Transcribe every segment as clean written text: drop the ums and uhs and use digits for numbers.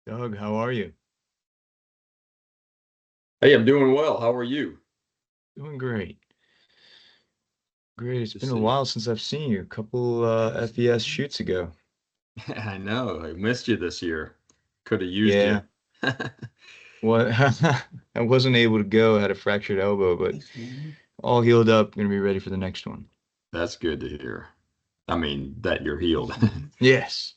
Doug, how are you? Hey, I'm doing well. How are you? Doing great. Great. It's To been a see. while since I've seen you. A couple FES shoots ago. I know. I missed you this year. Could have used you. Yeah. What I wasn't able to go, I had a fractured elbow, but all healed up, gonna be ready for the next one. That's good to hear. I mean, that you're healed. Yes.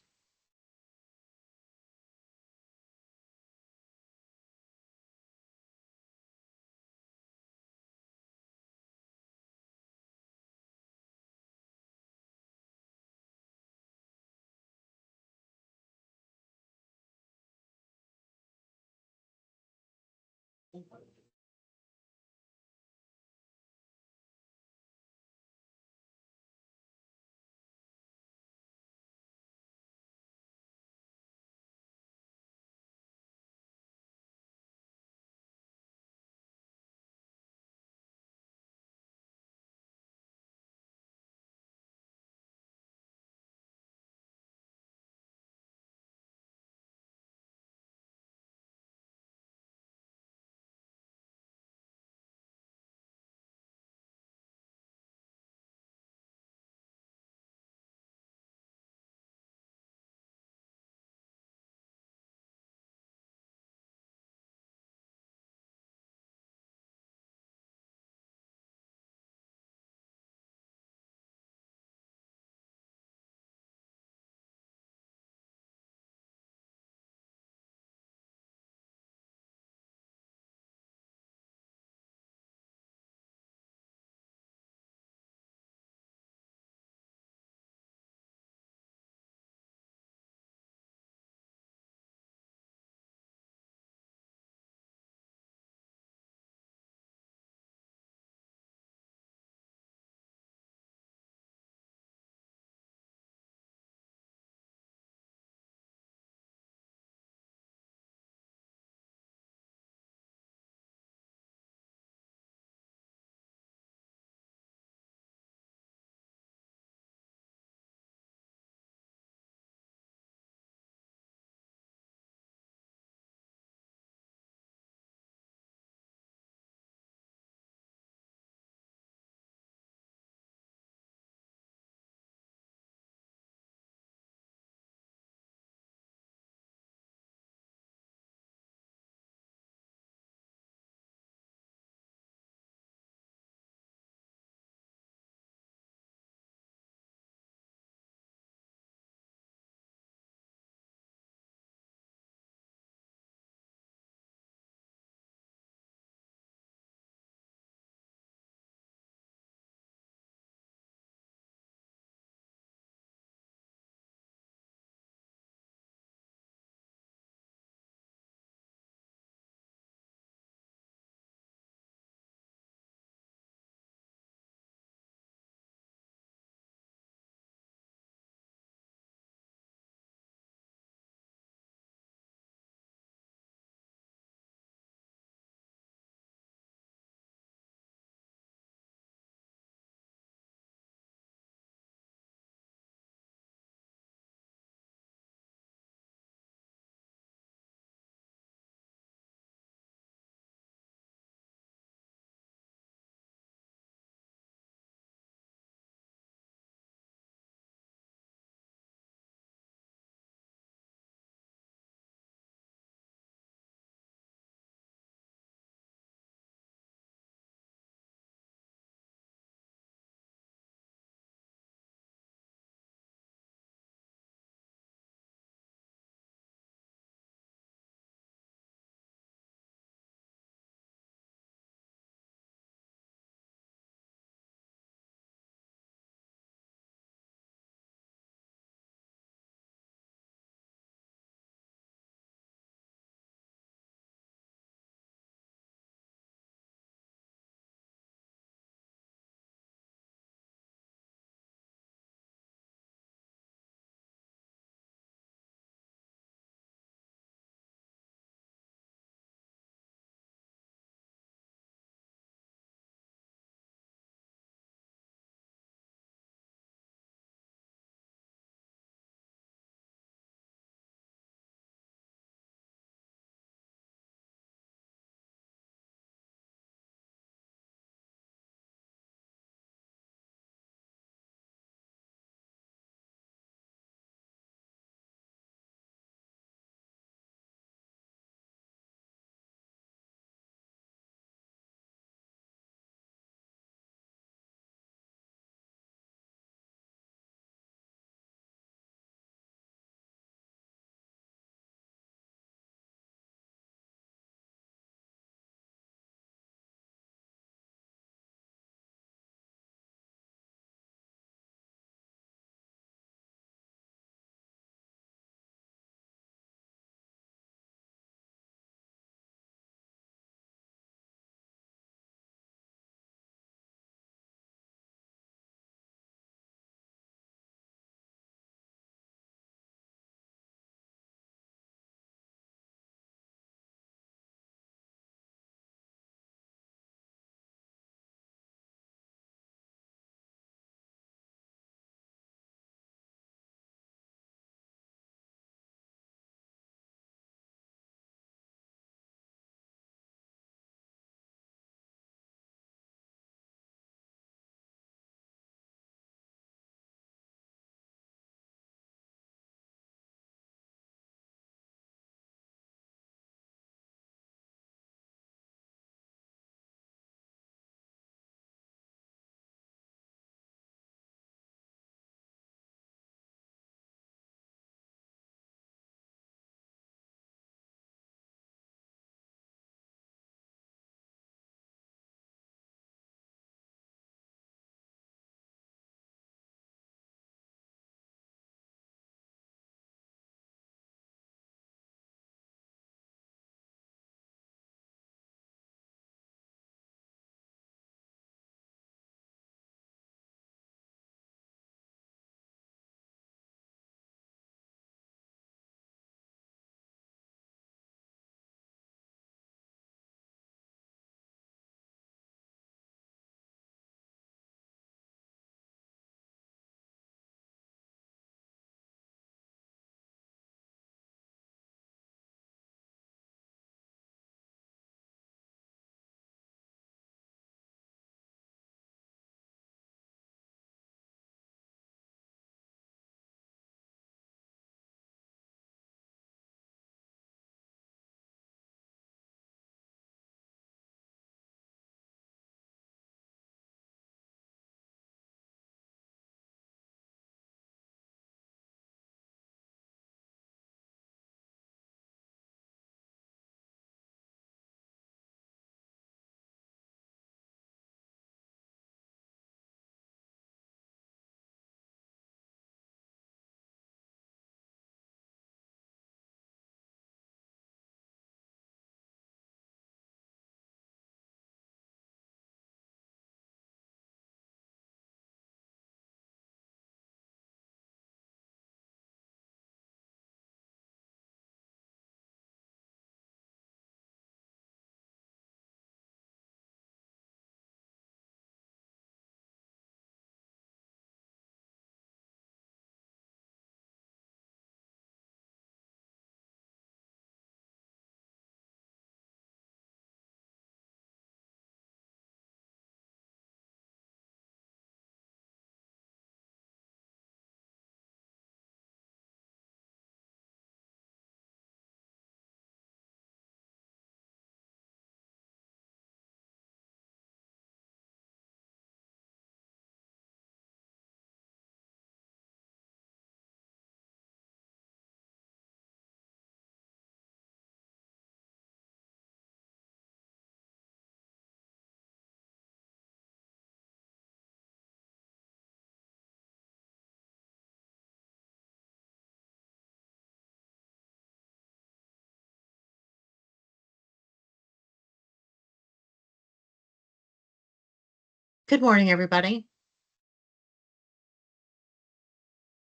Good morning, everybody.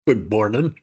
Good morning.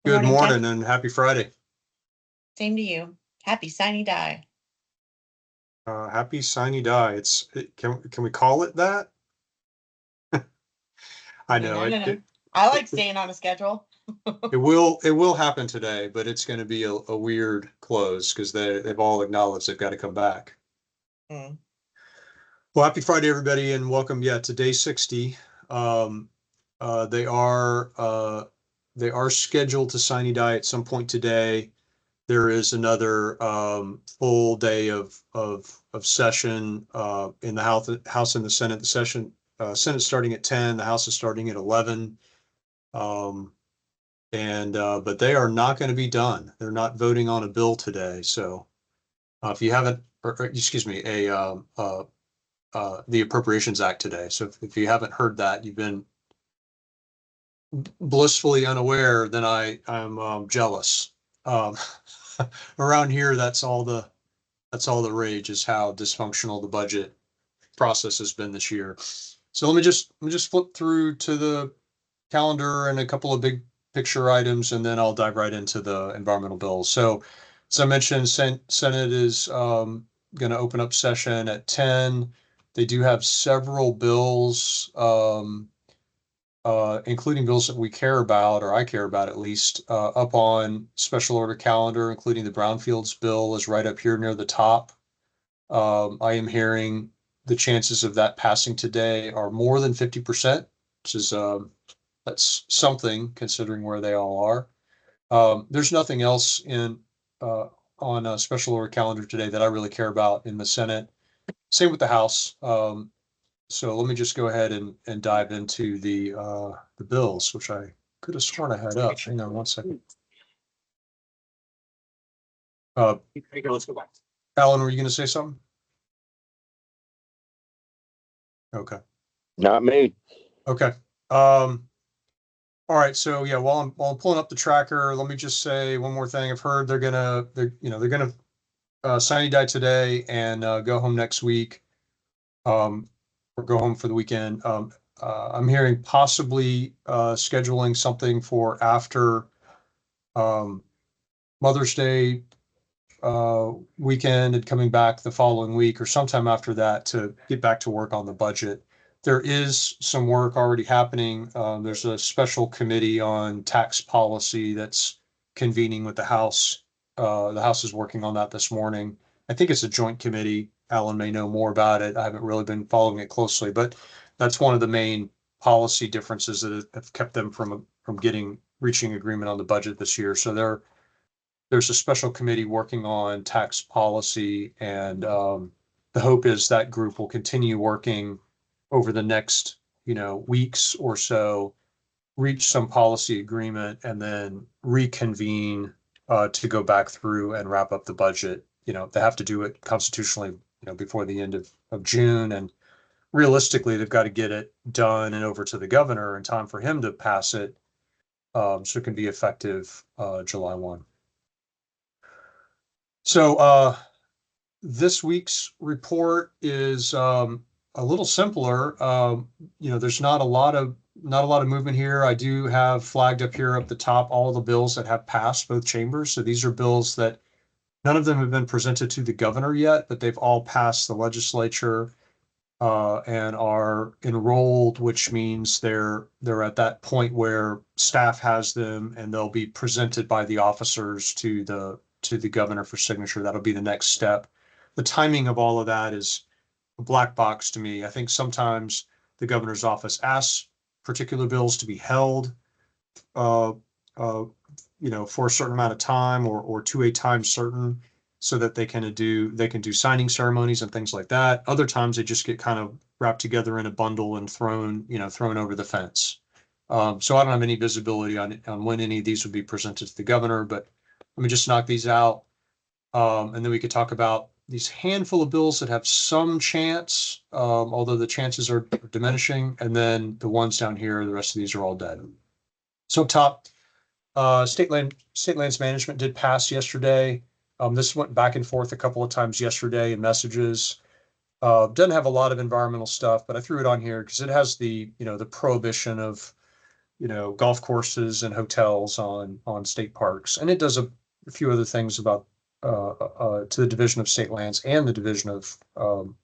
Good Ken. morning and happy Friday. Same to you. Happy Signy Die. Happy Signy Die. Can we call it that? I know it I like staying on a schedule. will happen today, but it's going to be a weird close because they've all acknowledged they've got to come back. Mm. Well, happy Friday, everybody, and welcome. Yeah, to day 60. Um, they are scheduled to Signy Die at some point today. There is another full day of session in the House and the Senate. The Senate starting at 10, the House is starting at 11. But they are not going to be done. They're not voting on a bill today. So if you haven't, excuse me, the Appropriations Act today. So if you haven't heard that, you've been blissfully unaware, then I'm jealous. Um, around here, that's all the rage, is how dysfunctional the budget process has been this year. So let me just flip through to the calendar and a couple of big picture items, and then I'll dive right into the environmental bills. So as I mentioned, Senate is going to open up session at 10. They do have several bills, including bills that we care about, or I care about at least, up on special order calendar, including the Brownfields bill is right up here near the top. I am hearing the chances of that passing today are more than 50%, which is that's something considering where they all are. There's nothing else on a special order calendar today that I really care about in the Senate. Same with the House. So let me just go ahead and dive into the bills, which I could have sworn I had up. Hang on one second. Let's go back. Alan, were you going to say something? Okay. Not me. Okay. All right. So yeah, while I'm pulling up the tracker, let me just say one more thing. I've heard they're gonna Signy Die today and go home next week, or go home for the weekend. I'm hearing possibly scheduling something for after Mother's Day weekend and coming back the following week or sometime after that to get back to work on the budget. There is some work already happening. There's a special committee on tax policy that's convening with the House. The House is working on that this morning. I think it's a joint committee. Alan may know more about it. I haven't really been following it closely, but that's one of the main policy differences that have kept them from reaching agreement on the budget this year. So there's a special committee working on tax policy, and the hope is that group will continue working over the next, weeks or so, reach some policy agreement, and then reconvene to go back through and wrap up the budget. They have to do it constitutionally, before the end of June, and realistically, they've got to get it done and over to the governor in time for him to pass it, so it can be effective July 1. So this week's report is a little simpler. There's not a lot of movement here. I do have flagged up here up the top all the bills that have passed both chambers. So these are bills that none of them have been presented to the governor yet, but they've all passed the legislature and are enrolled, which means they're at that point where staff has them and they'll be presented by the officers to the governor for signature. That'll be the next step. The timing of all of that is a black box to me. I think sometimes the governor's office asks particular bills to be held, uh, for a certain amount of time or to a time certain, so that they can do signing ceremonies and things like that. Other times they just get kind of wrapped together in a bundle and thrown over the fence. So I don't have any visibility on when any of these would be presented to the governor, but let me just knock these out. And then we could talk about these handful of bills that have some chance, although the chances are diminishing. And then the ones down here, the rest of these are all dead. So top, state lands management did pass yesterday. This went back and forth a couple of times yesterday in messages. Doesn't have a lot of environmental stuff, but I threw it on here because it has the prohibition of, golf courses and hotels on state parks. And it does a few other things about to the Division of State Lands and the Division of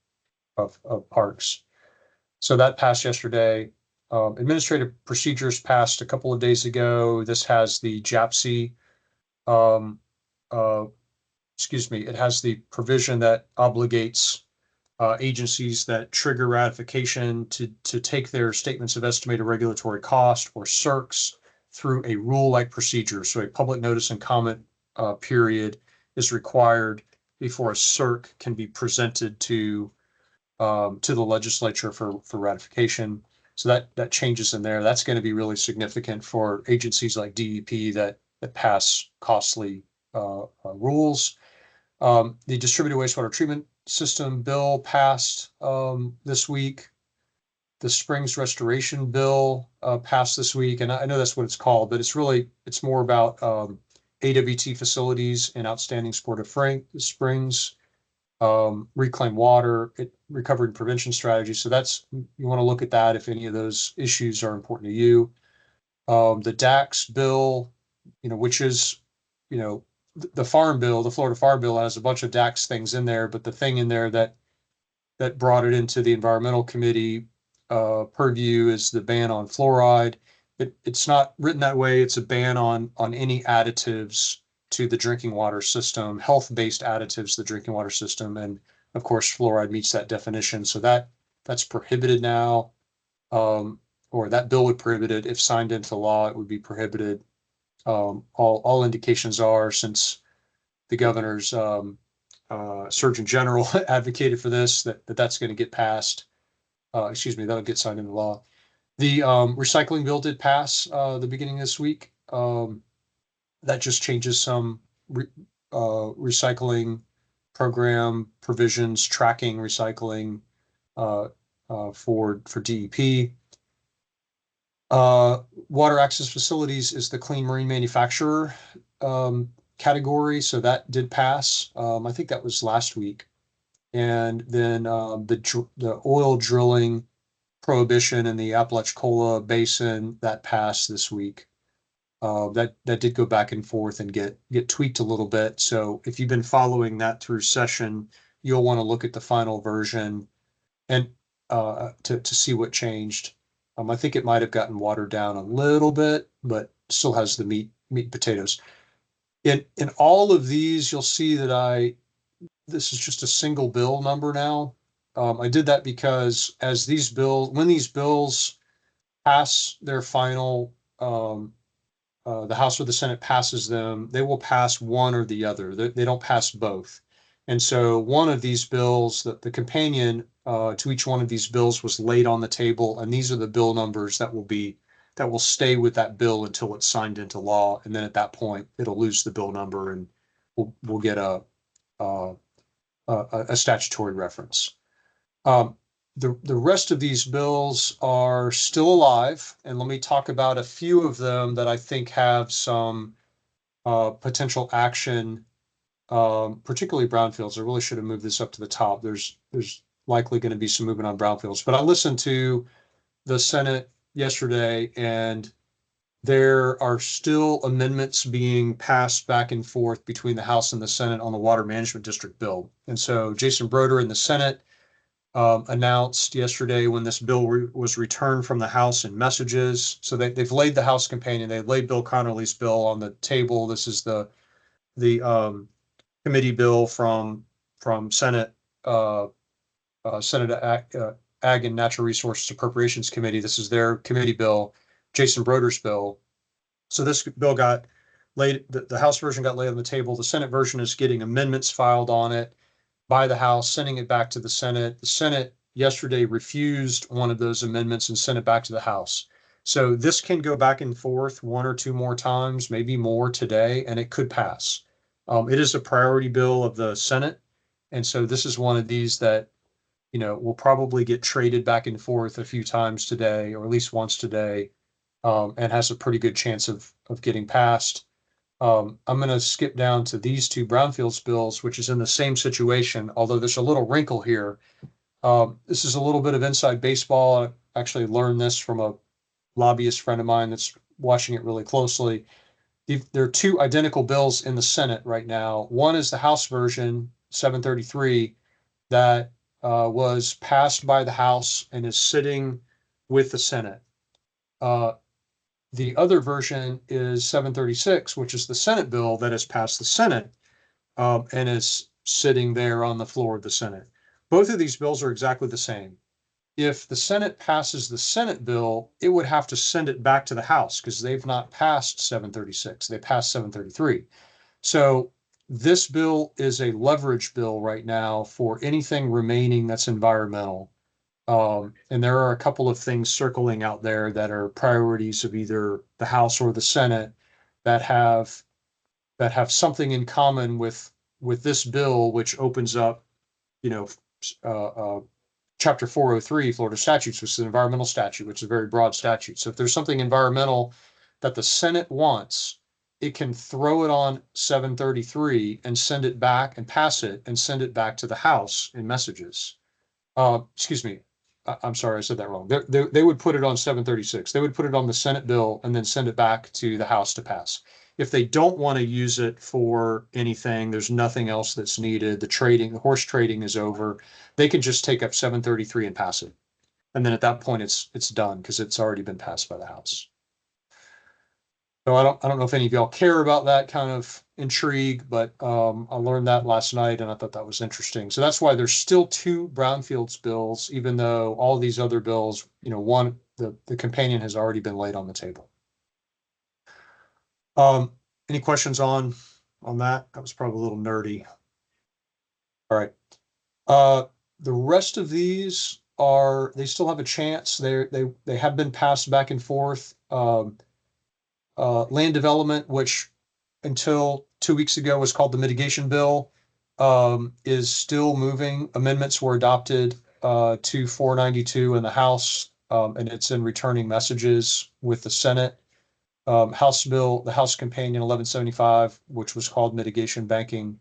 Parks. So that passed yesterday. Administrative procedures passed a couple of days ago. This has the JAPC, it has the provision that obligates agencies that trigger ratification to take their statements of estimated regulatory cost, or CERCs, through a rule-like procedure. So a public notice and comment period is required before a CERC can be presented to the legislature for ratification. So that changes in there. That's going to be really significant for agencies like DEP that pass costly rules. The distributed wastewater treatment system bill passed this week. The Springs Restoration Bill passed this week, and I know that's what it's called, but it's more about AWT facilities and outstanding supportive springs, reclaim water, recovery and prevention strategy. So you want to look at that if any of those issues are important to you. The DAX bill, which is, the farm bill, the Florida Farm Bill, has a bunch of DAX things in there, but the thing in there that brought it into the environmental committee purview is the ban on fluoride. It's not written that way. It's a ban on any additives to the drinking water system, health-based additives to the drinking water system. And of course, fluoride meets that definition. So that's prohibited now, or that bill would prohibit it. If signed into law, it would be prohibited. All indications are, since the governor's Surgeon General advocated for this, that's going to get passed. That'll get signed into law. The recycling bill did pass the beginning of this week. That just changes some recycling program provisions, tracking recycling for DEP. Water access facilities is the clean marine manufacturer category, so that did pass. I think that was last week. And then the oil drilling prohibition in the Apalachicola Basin, that passed this week. that did go back and forth and get tweaked a little bit. So if you've been following that through session, you'll want to look at the final version and to see what changed. I think it might have gotten watered down a little bit, but still has the meat and potatoes. In all of these, you'll see that this is just a single bill number now. I did that because when these bills pass their final, the House or the Senate passes them, they will pass one or the other. They don't pass both. And so one of these bills, the companion to each one of these bills was laid on the table, and these are the bill numbers that will stay with that bill until it's signed into law. And then at that point, it'll lose the bill number, and we'll get a statutory reference. The rest of these bills are still alive, and let me talk about a few of them that I think have some potential action, particularly brownfields. I really should have moved this up to the top. There's likely going to be some movement on brownfields, but I listened to the Senate yesterday, and there are still amendments being passed back and forth between the House and the Senate on the Water Management District bill. And so Jason Broder in the Senate announced yesterday when this bill was returned from the House in messages. So they've laid the House companion, they laid Bill Connolly's bill on the table. This is the committee bill from Senate Ag and Natural Resources Appropriations Committee. This is their committee bill, Jason Broder's bill. So this bill got laid, the House version got laid on the table. The Senate version is getting amendments filed on it by the House, sending it back to the Senate. The Senate yesterday refused one of those amendments and sent it back to the House. So this can go back and forth one or two more times, maybe more today, and it could pass. It is a priority bill of the Senate. And so this is one of these that, will probably get traded back and forth a few times today, or at least once today, and has a pretty good chance of getting passed. I'm going to skip down to these two brownfields bills, which is in the same situation, although there's a little wrinkle here. This is a little bit of inside baseball. I actually learned this from a lobbyist friend of mine that's watching it really closely. There are two identical bills in the Senate right now. One is the House version, 733, that was passed by the House and is sitting with the Senate. The other version is 736, which is the Senate bill that has passed the Senate and is sitting there on the floor of the Senate. Both of these bills are exactly the same. If the Senate passes the Senate bill, it would have to send it back to the House because they've not passed 736. They passed 733. So this bill is a leverage bill right now for anything remaining that's environmental. And there are a couple of things circling out there that are priorities of either the House or the Senate that have something in common with this bill, which opens up, Chapter 403, Florida statutes, which is an environmental statute, which is a very broad statute. So if there's something environmental that the Senate wants, it can throw it on 733 and send it back and pass it and send it back to the House in messages. Excuse me. I'm sorry, I said that wrong. They would put it on 736. They would put it on the Senate bill and then send it back to the House to pass. If they don't want to use it for anything, there's nothing else that's needed. The horse trading is over. They can just take up 733 and pass it. And then at that point, it's done because it's already been passed by the House. So I don't know if any of y'all care about that kind of intrigue, but I learned that last night and I thought that was interesting. So that's why there's still two brownfields bills, even though all these other bills, one, the companion has already been laid on the table. Any questions on that? That was probably a little nerdy. All right. The rest of these they still have a chance. They have been passed back and forth. Land development, which until 2 weeks ago was called the mitigation bill, is still moving. Amendments were adopted to 492 in the House, and it's in returning messages with the Senate. The House companion 1175, which was called mitigation banking,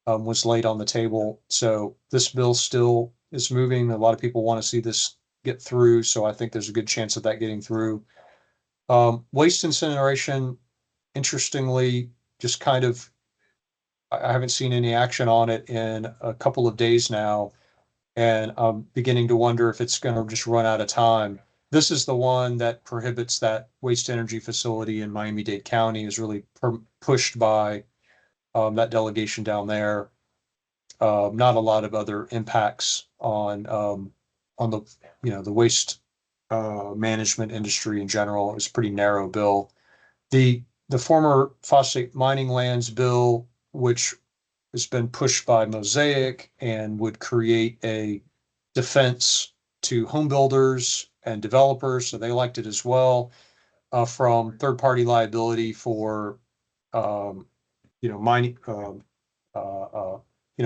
was laid on the table. So this bill still is moving. A lot of people want to see this get through. So I think there's a good chance of that getting through. Waste incineration interestingly, just kind of, I haven't seen any action on it in a couple of days now. And I'm beginning to wonder if it's going to just run out of time. This is the one that prohibits that waste energy facility in Miami-Dade County, is really pushed by that delegation down there. Not a lot of other impacts on the, the waste management industry in general. It was a pretty narrow bill. The former phosphate mining lands bill, which has been pushed by Mosaic and would create a defense to home builders and developers, so they liked it as well, from third-party liability for mining,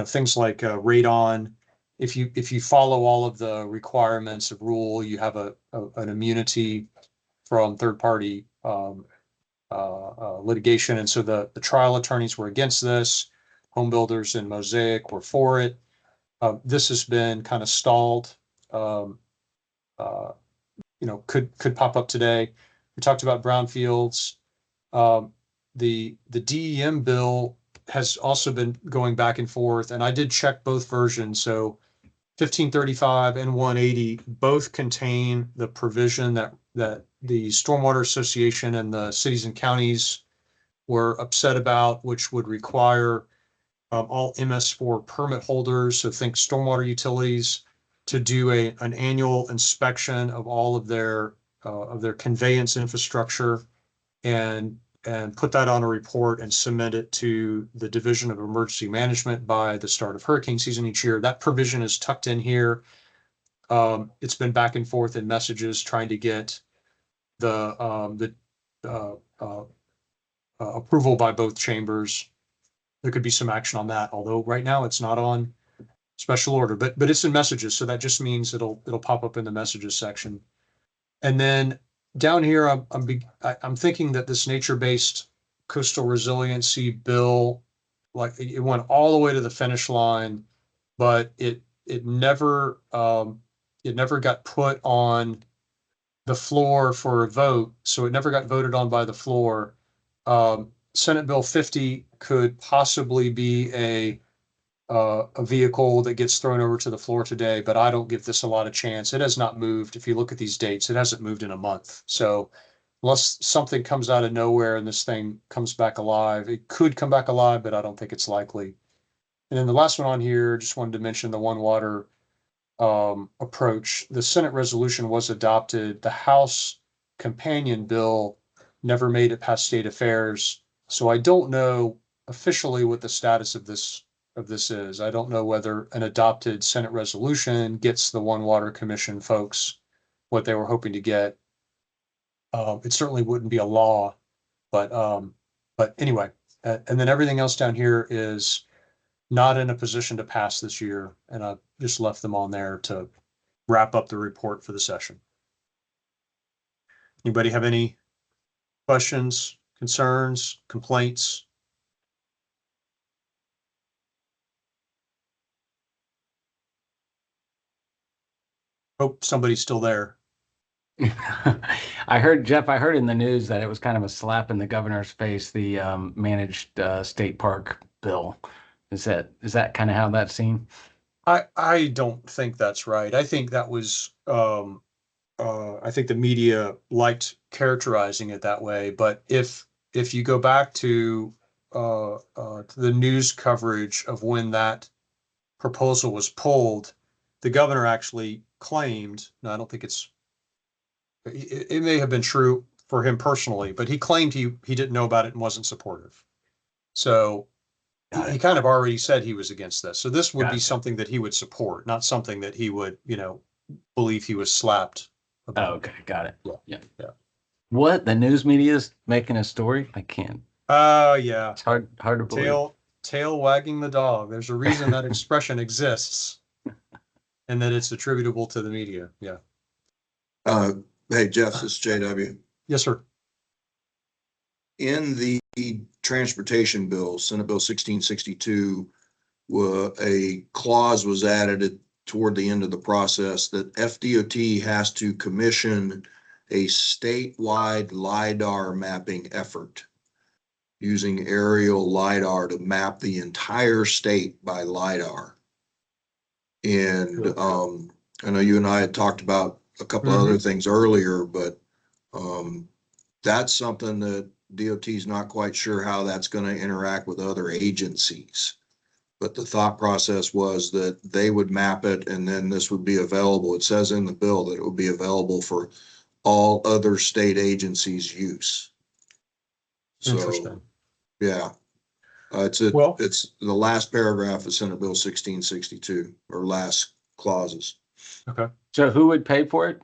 things like radon. If you follow all of the requirements of rule, you have an immunity from third-party litigation. And so the trial attorneys were against this. Home builders and Mosaic were for it. This has been kind of stalled. Could pop up today. We talked about brownfields. The DEM bill has also been going back and forth, and I did check both versions. So 1535 and 180 both contain the provision that the Stormwater Association and the cities and counties were upset about, which would require all MS4 permit holders, so think stormwater utilities, to do an annual inspection of all of their conveyance infrastructure and put that on a report and submit it to the Division of Emergency Management by the start of hurricane season each year. That provision is tucked in here. It's been back and forth in messages trying to get the approval by both chambers. There could be some action on that, although right now it's not on special order, but it's in messages. So that just means it'll pop up in the messages section. And then down here, I'm thinking that this nature-based coastal resiliency bill, like it went all the way to the finish line, but it never got put on the floor for a vote. So it never got voted on by the floor. Senate Bill 50 could possibly be a vehicle that gets thrown over to the floor today, but I don't give this a lot of chance. It has not moved. If you look at these dates, it hasn't moved in a month. So unless something comes out of nowhere and this thing comes back alive, it could come back alive, but I don't think it's likely. And then the last one on here, just wanted to mention the One Water approach. The Senate resolution was adopted. The House companion bill never made it past state affairs. So I don't know officially what the status of this is. I don't know whether an adopted Senate resolution gets the One Water Commission folks what they were hoping to get. It certainly wouldn't be a law, but anyway, and then everything else down here is not in a position to pass this year, and I just left them on there to wrap up the report for the session. Anybody have any questions, concerns, complaints? Hope somebody's still there. I heard, Jeff, I heard in the news that it was kind of a slap in the governor's face, the managed state park bill. Is that kind of how that's seen? I don't think that's right. I think that was I think the media liked characterizing it that way. But if you go back to the news coverage of when that proposal was pulled, the governor actually claimed, no, I don't think it may have been true for him personally, but he claimed he didn't know about it and wasn't supportive. So he kind of already said he was against this. So this would be something that he would support, not something that he would, believe he was slapped about. Oh, okay, got it. Yeah. What? The news media is making a story? I can't. Yeah. It's hard to believe. Tail wagging the dog. There's a reason that expression exists, and that it's attributable to the media. Yeah. Hey, Jeff, this is JW. Yes, sir. In the transportation bill, Senate Bill 1662, a clause was added toward the end of the process that FDOT has to commission a statewide LiDAR mapping effort. using aerial LiDAR to map the entire state by LiDAR. And I know you and I had talked about a couple of other things earlier, but that's something that DOT is not quite sure how that's going to interact with other agencies. But the thought process was that they would map it and then this would be available. It says in the bill that it would be available for all other state agencies' use. Interesting. So, yeah. It's the last paragraph of Senate Bill 1662, or last clauses. Okay. So who would pay for it?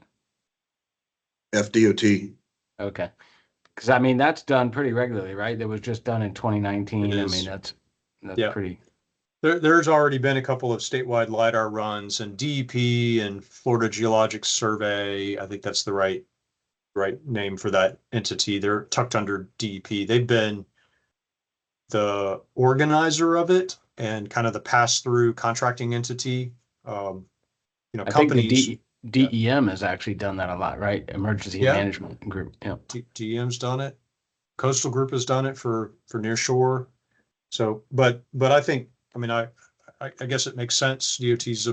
FDOT. Okay. Because I mean, that's done pretty regularly, right? That was just done in 2019. It I is. mean, that's Yeah. pretty. There's already been a couple of statewide LiDAR runs, and DEP and Florida Geologic Survey, I think that's the right name for that entity. They're tucked under DEP. They've been the organizer of it and kind of the pass-through contracting entity. I think Companies. the DEM has actually done that a lot, right? Emergency Management Group. Yeah. DEM's done it. Coastal Group has done it for near shore. So, but I think, I mean, I guess it makes sense. DOT's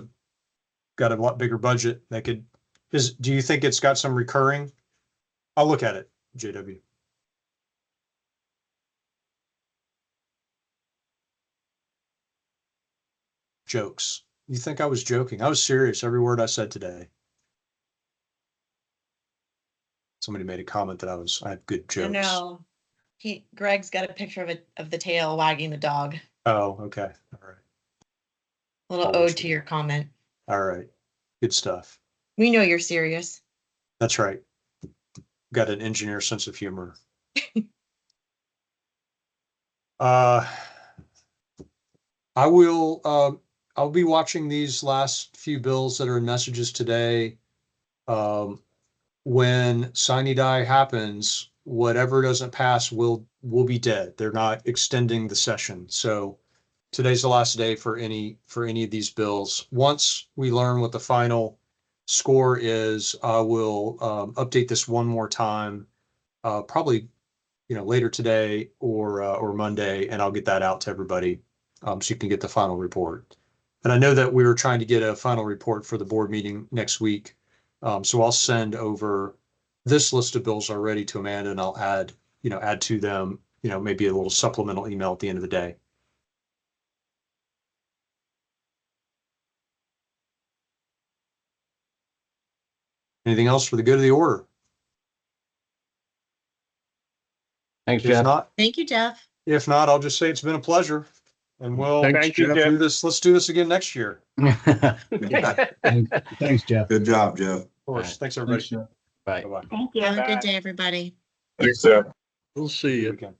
got a lot bigger budget. Do you think it's got some recurring? I'll look at it, JW. Jokes. You think I was joking? I was serious every word I said today. Somebody made a comment that I had good jokes. No, Greg's got a picture of the tail wagging the dog. Oh, okay. All right. A little ode to your comment. All right. Good stuff. We know you're serious. That's right. Got an engineer sense of humor. I'll be watching these last few bills that are in messages today. When sine die happens, whatever doesn't pass will be dead. They're not extending the session. So today's the last day for any of these bills. Once we learn what the final score is, I will update this one more time, probably later today or Monday, and I'll get that out to everybody so you can get the final report. And I know that we were trying to get a final report for the board meeting next week. So I'll send over this list of bills already to Amanda, and I'll add to them, maybe a little supplemental email at the end of the day. Anything else for the good of the order? Thanks, If Jeff. not, Thank you, Jeff. if not, I'll just say it's been a pleasure, and we'll do this. Let's do this again next year. Thanks, Jeff. Good job, Jeff. Of course. Right. Thanks, everybody. Thanks, Jeff. Bye. Bye-bye. Have a good day, everybody. Thanks, Jeff. We'll see you. Weekend.